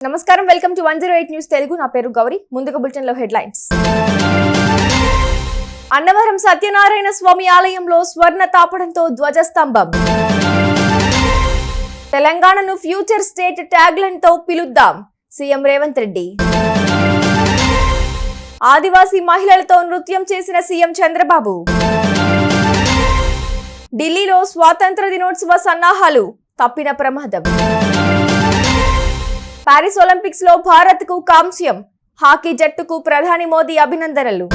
నమస్కారం, welcome to 108 news Telugu. నా పేరు గౌరీ. ముందుగా బులెటిన్ లో హెడ్లైన్స్. అన్నవరం సత్యనారాయణ స్వామి ఆలయంలో స్వర్ణ తాపడంతో ధ్వజస్తంభం. తెలంగాణను ఫ్యూచర్ స్టేట్ ట్యాగ్లైన్ తో పిలుద్దాం, సీఎం రేవంత్ రెడ్డి. ఆదివాసీ మహిళలతో నృత్యం చేసిన సీఎం చంద్రబాబు. ఢిల్లీలో స్వాతంత్ర దినోత్సవ సన్నాహాలు, తప్పిన ప్రమాదం. పారిస్ ఒలింపిక్స్ లో భారత్ కు కాంస్యం, హాకీ జట్టుకు ప్రధాని మోదీ అభినందనలు.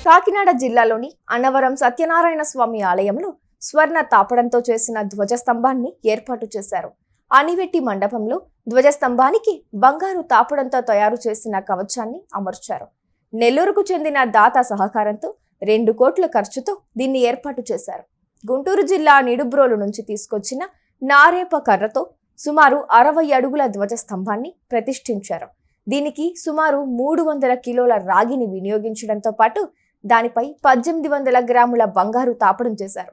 కాకినాడ జిల్లాలోని అన్నవరం సత్యనారాయణ స్వామి ఆలయంలో స్వర్ణ తాపడంతో చేసిన ధ్వజస్తంభాన్ని ఏర్పాటు చేశారు. అనివెట్టి మండపంలో ధ్వజస్తంభానికి బంగారు తాపడంతో తయారు చేసిన కవచాన్ని అమర్చారు. నెల్లూరుకు చెందిన దాత సహకారంతో 2 కోట్ల ఖర్చుతో దీన్ని ఏర్పాటు చేశారు. గుంటూరు జిల్లా నిడుబ్రోలు నుంచి తీసుకొచ్చిన నారేప కర్రతో సుమారు 60 అడుగుల ధ్వజస్తంభాన్ని ప్రతిష్ఠించారు. దీనికి సుమారు 300 కిలోల రాగిని వినియోగించడంతో పాటు దానిపై 1800 గ్రాముల బంగారు తాపడం చేశారు.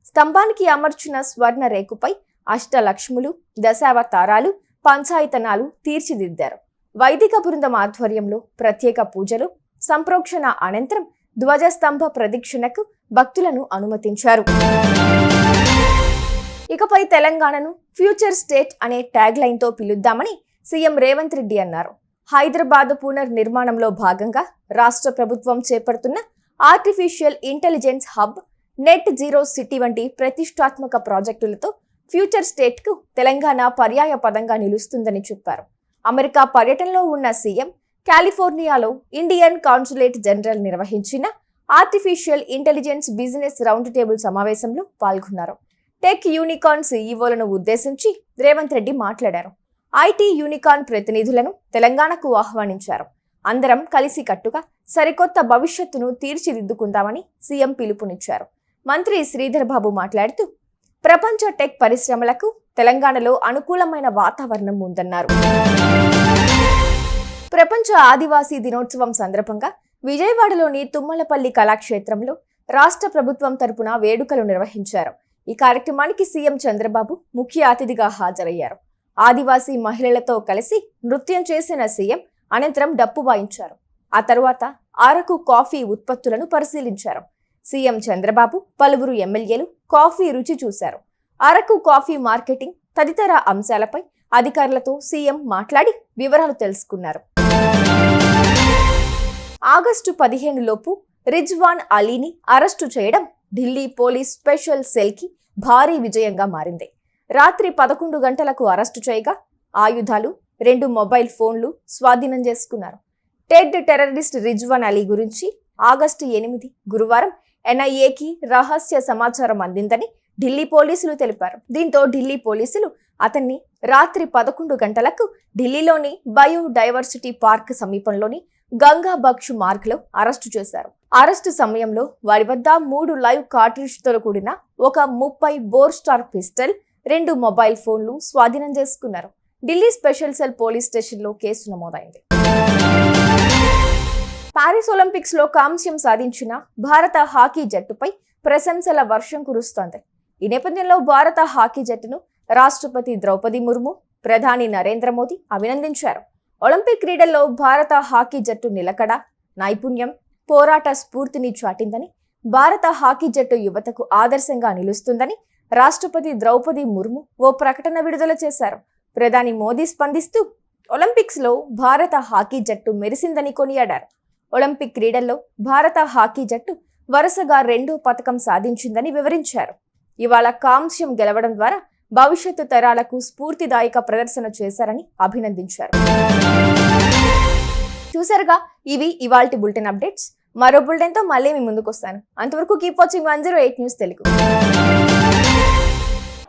స్తంభానికి అమర్చిన స్వర్ణ రేకుపై అష్టలక్ష్ములు, దశావతారాలు, పంచాయతనాలు తీర్చిదిద్దారు. వైదిక బృందం ఆధ్వర్యంలో ప్రత్యేక పూజలు, సంప్రోక్షణ అనంతరం ధ్వజస్తంభ ప్రదక్షిణకు భక్తులను అనుమతించారు. ఇకపై తెలంగాణను ఫ్యూచర్ స్టేట్ అనే ట్యాగ్ లైన్ తో పిలుద్దామని సీఎం రేవంత్ రెడ్డి అన్నారు. హైదరాబాద్ పునర్నిర్మాణంలో భాగంగా రాష్ట్ర ప్రభుత్వం చేపడుతున్న artificial intelligence hub, net zero city వంటి ప్రతిష్టాత్మక ప్రాజెక్టులతో ఫ్యూచర్ స్టేట్ కు తెలంగాణ పర్యాయ పదంగా నిలుస్తుందని చెప్పారు. అమెరికా పర్యటనలో ఉన్న సీఎం కాలిఫోర్నియాలో ఇండియన్ కాన్సులేట్ జనరల్ నిర్వహించిన artificial intelligence business round table సమావేశంలో పాల్గొన్నారు. టెక్ యూనికార్న్ సీఈఓలను ఉద్దేశించి రేవంత్ రెడ్డి మాట్లాడారు. ఐటీ యూనికార్న్ ప్రతినిధులను తెలంగాణకు ఆహ్వానించారు. అందరం కలిసికట్టుగా సరికొత్త భవిష్యత్తును తీర్చిదిద్దుకుందామని సీఎం పిలుపునిచ్చారు. మంత్రి శ్రీధర్ బాబు మాట్లాడుతూ ప్రపంచ టెక్ పరిశ్రమలకు తెలంగాణలో అనుకూలమైన వాతావరణం ఉందన్నారు. ప్రపంచ ఆదివాసీ దినోత్సవం సందర్భంగా విజయవాడలోని తుమ్మలపల్లి కళాక్షేత్రంలో రాష్ట్ర ప్రభుత్వం తరపున వేడుకలు నిర్వహించారు. ఈ కార్యక్రమానికి సీఎం చంద్రబాబు ముఖ్య అతిథిగా హాజరయ్యారు. ఆదివాసీ మహిళలతో కలిసి నృత్యం చేసిన సీఎం అనంతరం డప్పు వాయించారు. ఆ తరువాత అరకు కాఫీ ఉత్పత్తులను పరిశీలించారు. సీఎం చంద్రబాబు, పలువురు ఎమ్మెల్యేలు కాఫీ రుచి చూశారు. అరకు కాఫీ మార్కెటింగ్ తదితర అంశాలపై అధికారులతో సీఎం మాట్లాడి వివరాలు తెలుసుకున్నారు. ఆగస్టు 15 లోపు రిజ్వాన్ అలీని అరెస్టు చేయడం ఢిల్లీ పోలీస్ స్పెషల్ సెల్ కి భారీ విజయంగా మారింది. రాత్రి 11 గంటలకు అరెస్టు చేయగా ఆయుధాలు, 2 మొబైల్ ఫోన్లు స్వాధీనం చేసుకున్నారు. టెర్రరిస్ట్ రిజ్వాన్ అలీ గురించి ఆగస్టు 8 గురువారం ఎన్ఐఏకి రహస్య సమాచారం అందిందని ఢిల్లీ పోలీసులు తెలిపారు. దీంతో ఢిల్లీ పోలీసులు అతన్ని రాత్రి 11 గంటలకు ఢిల్లీలోని బయోడైవర్సిటీ పార్క్ సమీపంలోని గంగా బక్ష్ మార్గ్ లో అరెస్టు చేశారు. అరెస్టు సమయంలో వారి వద్ద 3 లైవ్ కార్ట్రిడ్జ్తో కూడిన ఒక 30 బోర్ స్టార్ పిస్టల్, 2 మొబైల్ ఫోన్లు స్వాధీనం చేసుకున్నారు. ఢిల్లీ స్పెషల్ సెల్ పోలీస్ స్టేషన్లో కేసు నమోదైంది. పారిస్ ఒలింపిక్స్ లో కాంస్యం సాధించిన భారత హాకీ జట్టుపై ప్రశంసల వర్షం కురుస్తోంది. ఈ నేపథ్యంలో భారత హాకీ జట్టును రాష్ట్రపతి ద్రౌపది ముర్ము, ప్రధాని నరేంద్ర మోదీ అభినందించారు. ఒలింపిక్ క్రీడల్లో భారత హాకీ జట్టు నిలకడ, నైపుణ్యం, పోరాట స్ఫూర్తిని చాటిందని, భారత హాకీ జట్టు యువతకు ఆదర్శంగా నిలుస్తుందని రాష్ట్రపతి ద్రౌపది ముర్ము ఓ ప్రకటన విడుదల చేశారు. ప్రధాని మోదీ స్పందిస్తూ ఒలింపిక్స్ లో భారత హాకీ జట్టు మెరిసిందని కొనియాడారు. ఒలింపిక్ క్రీడల్లో భారత హాకీ జట్టు వరుసగా 2వ పతకం సాధించిందని వివరించారు. ఇవాళ కాంస్యం గెలవడం ద్వారా భవిష్యత్తు తరాలకు స్ఫూర్తిదాయక ప్రదర్శన చేశారని అభినందించారు. చూసారుగా, ఇవి ఇవాల్టి బులెటిన్ అప్డేట్స్. మరో బులెటిన్ తో మళ్ళీ మీ ముందుకు వస్తాను. అంతవరకు keep watching 108 news Telugu.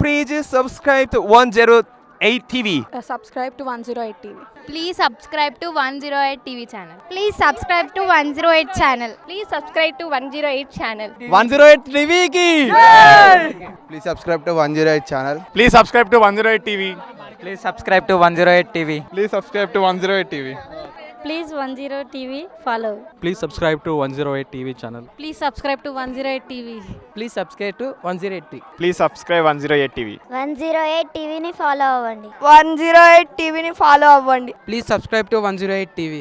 Please subscribe to 108 TV. Subscribe to 108 TV. Please subscribe to 108 TV channel. Please subscribe to 108 channel. Please subscribe to 108 channel. 108 TV ki. Please subscribe to 108 channel. Please subscribe to 108 TV. Please subscribe to 108 TV. Please subscribe to 108 TV. Please 10 TV follow. Please subscribe to 108 TV channel. Please subscribe to 108 TV. Please subscribe to 108 TV. Please subscribe 108 TV. 108 టీవీని follow అవ్వండి. 108 టీవీని follow అవ్వండి. Please subscribe to 108 TV.